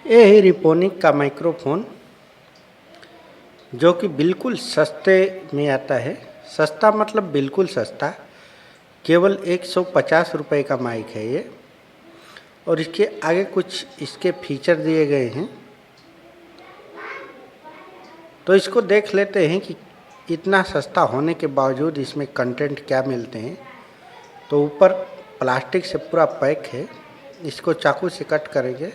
ये है रिपोनिक का माइक्रोफोन जो कि बिल्कुल सस्ते में आता है। सस्ता मतलब बिल्कुल सस्ता, केवल 150 रुपये का माइक है ये। और इसके आगे कुछ इसके फीचर दिए गए हैं, तो इसको देख लेते हैं कि इतना सस्ता होने के बावजूद इसमें कंटेंट क्या मिलते हैं। तो ऊपर प्लास्टिक से पूरा पैक है, इसको चाकू से कट करेंगे।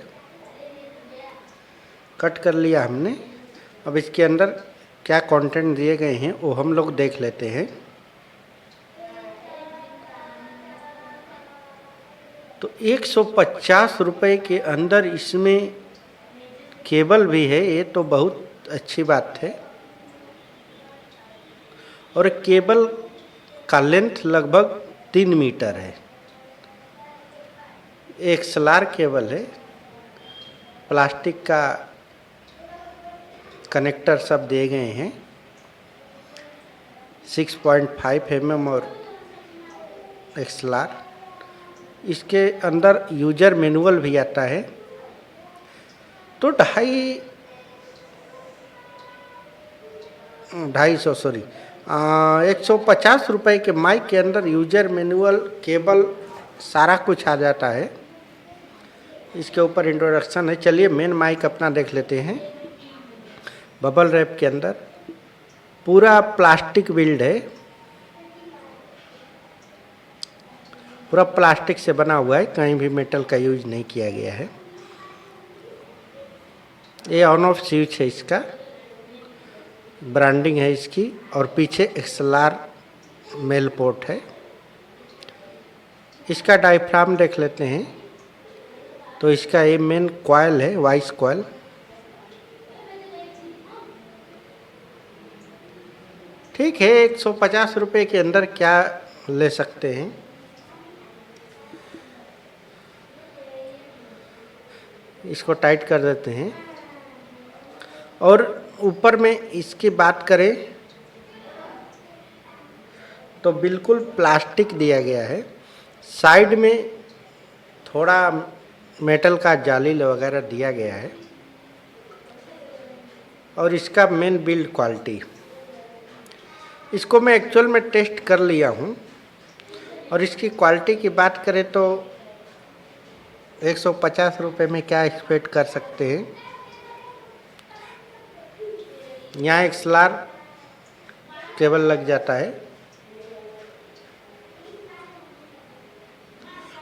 कट कर लिया हमने। अब इसके अंदर क्या कंटेंट दिए गए हैं वो हम लोग देख लेते हैं। तो 150 रुपये के अंदर इसमें केबल भी है, ये तो बहुत अच्छी बात है। और केबल का लेंथ लगभग 3 मीटर है। एक XLR केबल है, प्लास्टिक का कनेक्टर सब दिए गए हैं। 6.5 mm और XLR। इसके अंदर यूजर मैनुअल भी आता है। तो 150 रुपये के माइक के अंदर यूजर मैनुअल, केबल, सारा कुछ आ जाता है। इसके ऊपर इंट्रोडक्शन है। चलिए मेन माइक अपना देख लेते हैं। बबल रैप के अंदर पूरा प्लास्टिक बिल्ड है, पूरा प्लास्टिक से बना हुआ है, कहीं भी मेटल का यूज नहीं किया गया है। ये ऑन ऑफ स्विच है, इसका ब्रांडिंग है इसकी। और पीछे XLR मेल पोर्ट है। इसका डायफ्राम देख लेते हैं। तो इसका ये मेन कॉइल है, वॉइस कॉइल। ठीक है, 150 रुपये के अंदर क्या ले सकते हैं। इसको टाइट कर देते हैं। और ऊपर में इसकी बात करें तो बिल्कुल प्लास्टिक दिया गया है। साइड में थोड़ा मेटल का जाली वगैरह दिया गया है। और इसका मेन बिल्ड क्वालिटी, इसको मैं एक्चुअल में टेस्ट कर लिया हूँ। और इसकी क्वालिटी की बात करें तो 150 रुपये में क्या एक्सपेक्ट कर सकते हैं। यहाँ XLR केबल लग जाता है।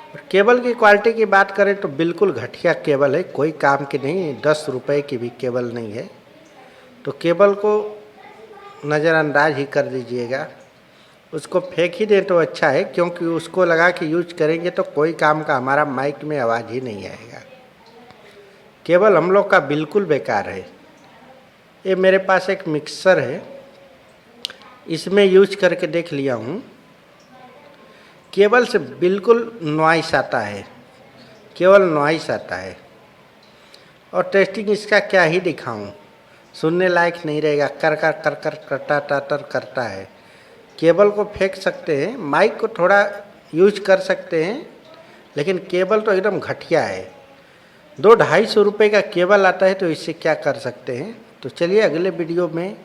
और केबल की क्वालिटी की बात करें तो बिल्कुल घटिया केबल है, कोई काम की नहीं। 10 रुपये की भी केबल नहीं है। तो केबल को नज़रअंदाज ही कर दीजिएगा। उसको फेंक ही दें तो अच्छा है, क्योंकि उसको लगा के यूज करेंगे तो कोई काम का हमारा माइक में आवाज़ ही नहीं आएगा। केबल हम लोग का बिल्कुल बेकार है। ये मेरे पास एक मिक्सर है, इसमें यूज करके देख लिया हूँ। केबल से बिल्कुल नॉइस आता है, केवल नॉइस आता है। और टेस्टिंग इसका क्या ही दिखाऊं, सुनने लायक नहीं रहेगा। कर कर कर कर करता टाटर करता है। केबल को फेंक सकते हैं, माइक को थोड़ा यूज कर सकते हैं, लेकिन केबल तो एकदम घटिया है। 200-250 रुपये का केबल आता है, तो इससे क्या कर सकते हैं। तो चलिए अगले वीडियो में